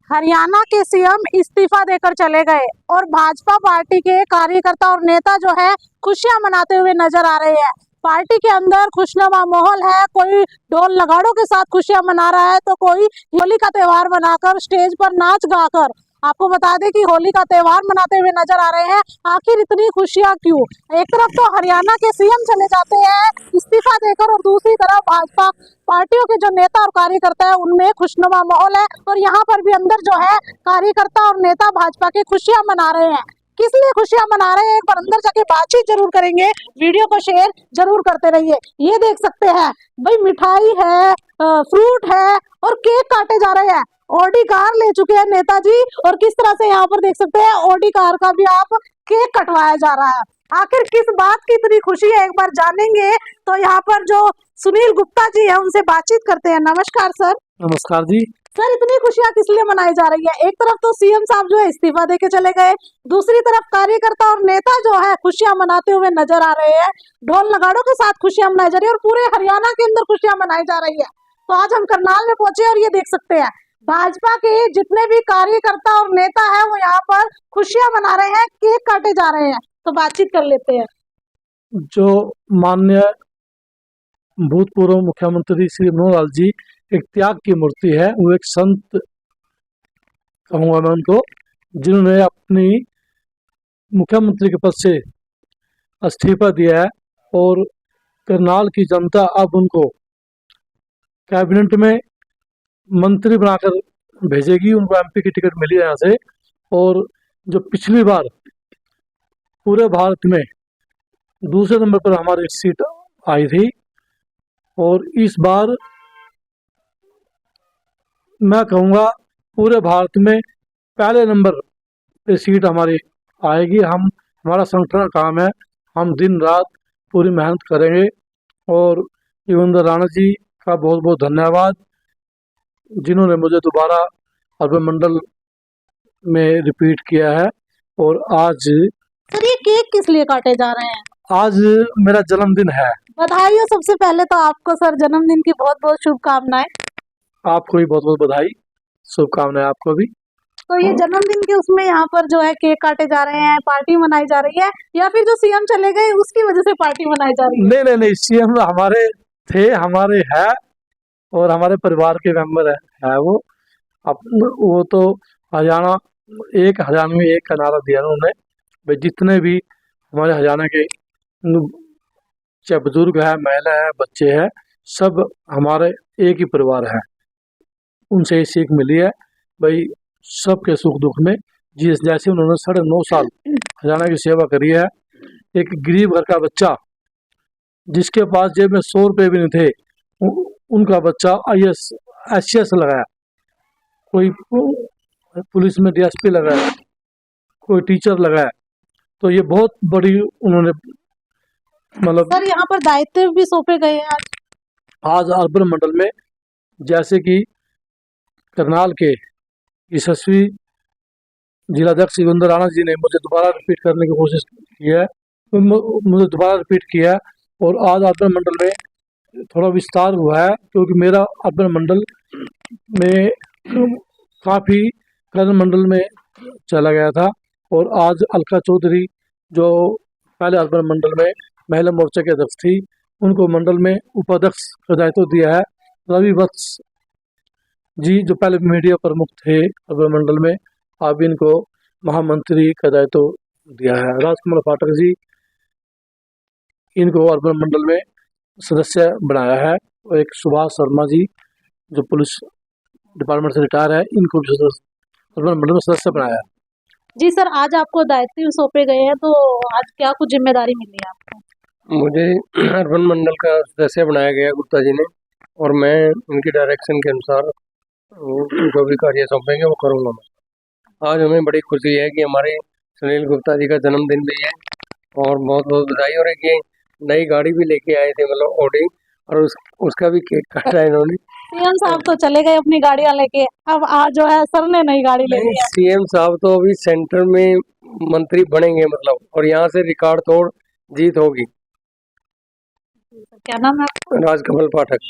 हरियाणा के सीएम इस्तीफा देकर चले गए और भाजपा पार्टी के कार्यकर्ता और नेता जो है खुशियां मनाते हुए नजर आ रहे हैं। पार्टी के अंदर खुशनुमा माहौल है, कोई ढोल नगाड़ों के साथ खुशियां मना रहा है तो कोई होली का त्योहार मनाकर स्टेज पर नाच गाकर। आपको बता दें कि होली का त्योहार मनाते हुए नजर आ रहे हैं। आखिर इतनी खुशियां क्यों? एक तरफ तो हरियाणा के सीएम चले जाते हैं इस्तीफा देकर और दूसरी तरफ भाजपा पार्टियों के जो नेता और कार्यकर्ता है उनमें खुशनुमा माहौल है और यहाँ पर भी अंदर जो है कार्यकर्ता और नेता भाजपा की खुशियां मना रहे हैं। किस लिए खुशियां मना रहे हैं, एक बार अंदर जाके बातचीत जरूर करेंगे। वीडियो को शेयर जरूर करते रहिए। ये देख सकते हैं भाई, मिठाई है, फ्रूट है और केक काटे जा रहे हैं। ऑडी कार ले चुके हैं नेताजी और किस तरह से यहाँ पर देख सकते हैं ऑडी कार का भी आप केक कटवाया जा रहा है। आखिर किस बात की इतनी खुशी है, एक बार जानेंगे। तो यहाँ पर जो सुनील गुप्ता जी है उनसे बातचीत करते हैं। नमस्कार सर। नमस्कार जी। सर, इतनी खुशियां किस लिए मनाई जा रही है? एक तरफ तो सीएम साहब जो है इस्तीफा देके चले गए, दूसरी तरफ कार्यकर्ता और नेता जो है खुशियां मनाते हुए नजर आ रहे हैं। ढोल नगाड़ों के साथ खुशियां मनाई जा रही है और पूरे हरियाणा के अंदर खुशियां मनाई जा रही है। तो आज हम करनाल में पहुंचे और ये देख सकते हैं भाजपा के जितने भी कार्यकर्ता और नेता है वो यहाँ पर खुशियां मना रहे हैं, केक काटे जा रहे हैं। तो बातचीत कर लेते हैं। जो माननीय भूतपूर्व मुख्यमंत्री श्री मनोहर लाल जी एक त्याग की मूर्ति है, वो एक संत कहूँगा मैं उनको, जिन्होंने अपनी मुख्यमंत्री के पद से इस्तीफा दिया है और करनाल की जनता अब उनको कैबिनेट में मंत्री बनाकर भेजेगी। उनको एमपी की टिकट मिली है यहाँ से। और जो पिछली बार पूरे भारत में दूसरे नंबर पर हमारी सीट आई थी और इस बार मैं कहूँगा पूरे भारत में पहले नंबर पे सीट हमारी आएगी। हमारा संगठन काम है, हम दिन रात पूरी मेहनत करेंगे। और युगेंद्र राणा जी का बहुत बहुत धन्यवाद, जिन्होंने मुझे दोबारा अर्बन मंडल में रिपीट किया है। और आज सर, ये केक किस लिए काटे जा रहे हैं? आज मेरा जन्मदिन है। बधाई हो सबसे पहले तो आपको सर, जन्मदिन की बहुत बहुत शुभकामनाएं। आपको भी बहुत बहुत बधाई, शुभकामनाएं आपको भी। तो ये जन्मदिन के उसमें यहाँ पर जो है केक काटे जा रहे हैं, पार्टी मनाई जा रही है, या फिर जो सीएम चले गए उसकी वजह से पार्टी मनाई जा रही है? नहीं नहीं नहीं, सीएम हमारे थे, हमारे है और हमारे परिवार के मेंबर है वो। वो तो हरियाणा में एक का नारा दिया उन्होंने, भाई जितने भी हमारे हरियाणा के चाहे बुजुर्ग है, महिला है, बच्चे हैं, सब हमारे एक ही परिवार है। उनसे ये सीख मिली है भाई, सबके सुख दुख में जैसे उन्होंने 9.5 साल हरियाणा की सेवा करी है। एक गरीब घर का बच्चा जिसके पास जेब में 100 रुपये भी नहीं थे, उनका बच्चा IAS SCS लगाया, कोई पुलिस में DSP लगाया, कोई टीचर लगाया। तो ये बहुत बड़ी उन्होंने मतलब। सर, यहाँ पर दायित्व भी सौंपे गए हैं आज अर्बन मंडल में, जैसे कि करनाल के यशस्वी जिलाध्यक्ष युगेंद्र राणा जी ने मुझे दोबारा रिपीट करने की कोशिश की है, मुझे दोबारा रिपीट किया है। और आज अर्बन मंडल में थोड़ा विस्तार हुआ है, क्योंकि मेरा अर्बन मंडल में काफ़ी कर्नल मंडल में चला गया था। और आज अलका चौधरी जो पहले अर्बन मंडल में महिला मोर्चा के अध्यक्ष थी, उनको मंडल में उपाध्यक्ष का दायित्व दिया है। रवि वत्स जी जो पहले मीडिया प्रमुख थे अर्बन मंडल में, अब इनको महामंत्री का दायित्व दिया है। राजकमल पाठक जी, इनको अर्बन मंडल में सदस्य बनाया है। और एक सुभाष शर्मा जी जो पुलिस डिपार्टमेंट से रिटायर है, इनको भी अर्बन मंडल में सदस्य बनाया है। जी सर, आज आपको दायित्व सौंपे गए हैं, तो आज क्या कुछ जिम्मेदारी मिली है आपको? मुझे अर्बन मंडल का सदस्य बनाया गया गुप्ता जी ने, और मैं उनकी डायरेक्शन के अनुसार जो भी कार्य सौंपेंगे वो करूँगा मैं। आज हमें बड़ी खुशी है कि हमारे सुनील गुप्ता जी का जन्मदिन भी है, और बहुत बहुत बधाई। और एक ये नई गाड़ी भी लेके आए थे, मतलब ऑडी, और उसका भी केक काटा है इन्होंने। सीएम साहब तो चले गए अपनी गाड़ियां लेके, अब आज जो है सर ने नई गाड़ी ले ली है। सीएम साहब तो अभी सेंटर में मंत्री बनेंगे मतलब, और यहाँ से रिकॉर्ड तोड़ जीत होगी। क्या नाम है आपका? राजकमल पाठक।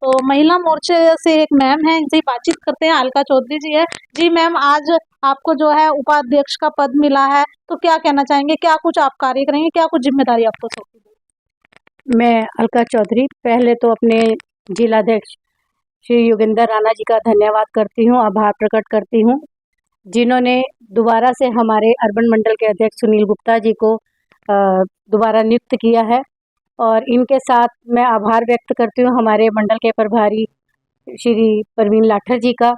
तो महिला मोर्चे से एक मैम है, इनसे बातचीत करते हैं। अलका चौधरी जी है। जी मैम, आज आपको जो है उपाध्यक्ष का पद मिला है, तो क्या कहना चाहेंगे? क्या कुछ आप कार्य करेंगे? क्या कुछ जिम्मेदारी आपको सौंपी गई? मैं अलका चौधरी पहले तो अपने जिलाध्यक्ष श्री योगेंद्र राणा जी का धन्यवाद करती हूँ, आभार प्रकट करती हूँ, जिन्होंने दोबारा से हमारे अर्बन मंडल के अध्यक्ष सुनील गुप्ता जी को दोबारा नियुक्त किया है। और इनके साथ मैं आभार व्यक्त करती हूँ हमारे मंडल के प्रभारी श्री परवीन लाठर जी का,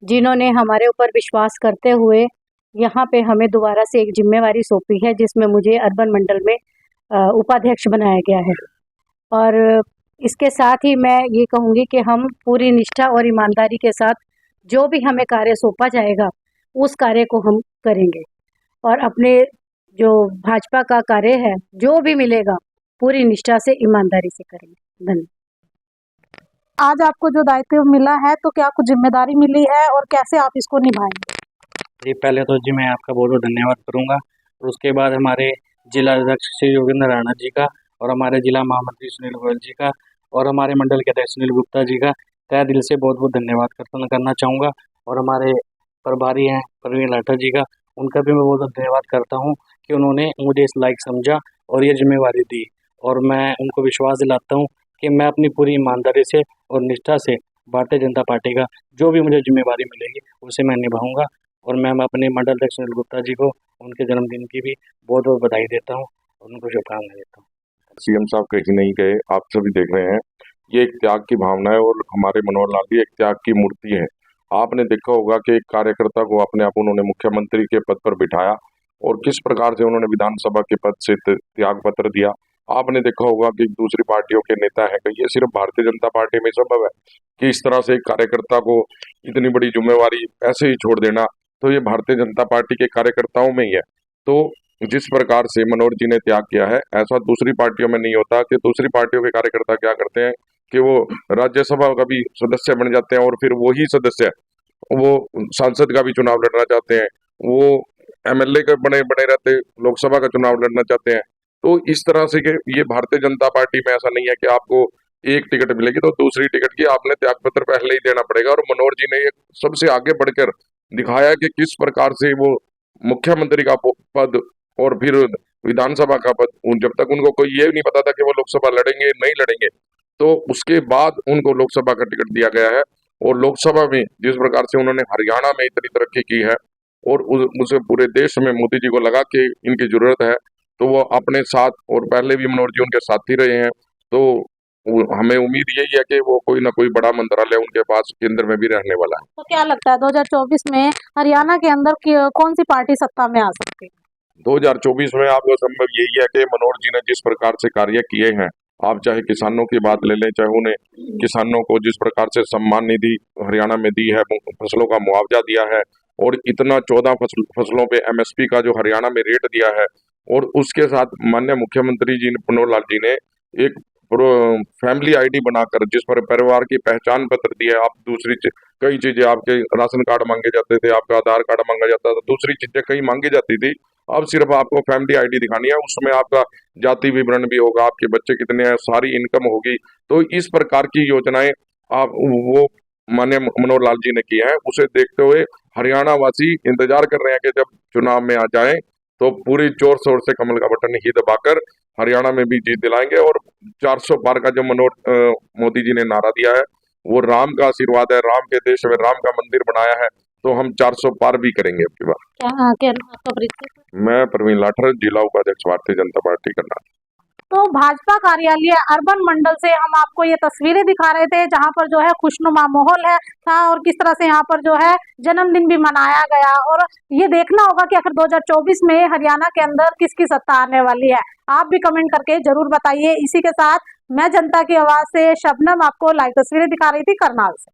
जिन्होंने हमारे ऊपर विश्वास करते हुए यहाँ पे हमें दोबारा से एक जिम्मेवारी सौंपी है, जिसमें मुझे अर्बन मंडल में उपाध्यक्ष बनाया गया है। और इसके साथ ही मैं ये कहूँगी कि हम पूरी निष्ठा और ईमानदारी के साथ जो भी हमें कार्य सौंपा जाएगा उस कार्य को हम करेंगे, और अपने जो भाजपा का कार्य है जो भी मिलेगा पूरी निष्ठा से ईमानदारी से करेंगे। धन्यवाद। आज आपको जो दायित्व मिला है, तो क्या कुछ जिम्मेदारी मिली है और कैसे आप इसको निभाएंगे? जी, पहले तो जी मैं आपका बहुत बहुत धन्यवाद करूंगा, और उसके बाद हमारे जिला अध्यक्ष श्री योगेंद्र राणा जी का, और हमारे जिला महामंत्री सुनील गोयल जी का, और हमारे मंडल के अध्यक्ष सुनील गुप्ता जी का तहे दिल से बहुत बहुत धन्यवाद करना चाहूँगा। और हमारे प्रभारी हैं परवीन लाठर जी का, उनका भी मैं बहुत बहुत धन्यवाद करता हूँ कि उन्होंने मुझे इस लायक समझा और ये जिम्मेवारी दी। और मैं उनको विश्वास दिलाता हूँ कि मैं अपनी पूरी ईमानदारी से और निष्ठा से भारतीय जनता पार्टी का जो भी मुझे जिम्मेवारी मिलेगी उसे मैं निभाऊंगा। और मैं अपने मंडल अध्यक्ष सुनील गुप्ता जी को उनके जन्मदिन की भी बहुत बहुत बधाई देता हूँ और उनको शुभकामनाएं देता हूँ। सीएम साहब कहीं नहीं गए, आप सभी देख रहे हैं। ये एक त्याग की भावना है, और हमारे मनोहर लाल जी एक त्याग की मूर्ति है। आपने देखा होगा कि एक कार्यकर्ता को अपने आप उन्होंने मुख्यमंत्री के पद पर बिठाया, और किस प्रकार से उन्होंने विधानसभा के पद से त्याग पत्र दिया। आपने देखा होगा कि दूसरी पार्टियों के नेता हैं, ये सिर्फ भारतीय जनता पार्टी में संभव है कि इस तरह से एक कार्यकर्ता को इतनी बड़ी जिम्मेवारी ऐसे ही छोड़ देना, तो ये भारतीय जनता पार्टी के कार्यकर्ताओं में ही है। तो जिस प्रकार से मनोहर जी ने त्याग किया है, ऐसा दूसरी पार्टियों में नहीं होता कि दूसरी पार्टियों के कार्यकर्ता क्या करते हैं कि वो राज्यसभा का भी सदस्य बन जाते हैं, और फिर वही सदस्य वो सांसद का भी चुनाव लड़ना चाहते हैं, वो एमएलए के बने रहते लोकसभा का चुनाव लड़ना चाहते हैं। तो इस तरह से कि ये भारतीय जनता पार्टी में ऐसा नहीं है कि आपको एक टिकट मिलेगी तो दूसरी टिकट की आपने त्यागपत्र पहले ही देना पड़ेगा। और मनोहर जी ने ये सबसे आगे बढ़कर दिखाया कि किस प्रकार से वो मुख्यमंत्री का पद और फिर विधानसभा का पद, जब तक उनको कोई ये नहीं पता था कि वो लोकसभा लड़ेंगे नहीं लड़ेंगे, तो उसके बाद उनको लोकसभा का टिकट दिया गया है। और लोकसभा में जिस प्रकार से उन्होंने हरियाणा में इतनी तरक्की की है, और उसे पूरे देश में मोदी जी को लगा कि इनकी जरूरत है, तो वो अपने साथ, और पहले भी मनोहर जी उनके साथी रहे हैं, तो हमें उम्मीद यही है कि वो कोई ना कोई बड़ा मंत्रालय उनके पास केंद्र में भी रहने वाला है। तो क्या लगता है 2024 में हरियाणा के अंदर कौन सी पार्टी सत्ता में आ सकती है? 2024 में आपको संभव यही है कि मनोहर जी ने जिस प्रकार से कार्य किए हैं, आप चाहे किसानों की बात ले लें, चाहे उन्हें किसानों को जिस प्रकार से सम्मान निधि हरियाणा में दी है, फसलों का मुआवजा दिया है, और इतना 14 फसलों पे एमएसपी का जो हरियाणा में रेट दिया है, और उसके साथ माननीय मुख्यमंत्री जी मनोहर लाल जी ने एक फैमिली आईडी बनाकर जिस पर परिवार की पहचान पत्र दिया है। आप दूसरी कई चीजें, आपके राशन कार्ड मांगे जाते थे, आपका आधार कार्ड मांगा जाता था, दूसरी चीजें कई मांगी जाती थी, अब सिर्फ आपको फैमिली आईडी दिखानी है, उसमें आपका जाति विवरण भी होगा, आपके बच्चे कितने हैं, सारी इनकम होगी। तो इस प्रकार की योजनाएं आप वो माननीय मनोहर लाल जी ने की है। उसे देखते हुए हरियाणा वासी इंतजार कर रहे हैं कि जब चुनाव में आ जाएं तो पूरी जोर शोर से कमल का बटन ही दबाकर हरियाणा में भी जीत दिलाएंगे। और 400 पार का जो मोदी जी ने नारा दिया है, वो राम का आशीर्वाद है, राम के देश में राम का मंदिर बनाया है, तो हम 400 पार भी करेंगे अब की बार। मैं परवीन लाठर, जिला उपाध्यक्ष भारतीय जनता पार्टी कर्नाटक। तो भाजपा कार्यालय अर्बन मंडल से हम आपको ये तस्वीरें दिखा रहे थे, जहां पर जो है खुशनुमा माहौल है था, और किस तरह से यहाँ पर जो है जन्मदिन भी मनाया गया। और ये देखना होगा कि आखिर 2024 में हरियाणा के अंदर किसकी सत्ता आने वाली है। आप भी कमेंट करके जरूर बताइए। इसी के साथ मैं जनता की आवाज से शबनम आपको लाइव तस्वीरें दिखा रही थी करनाल से।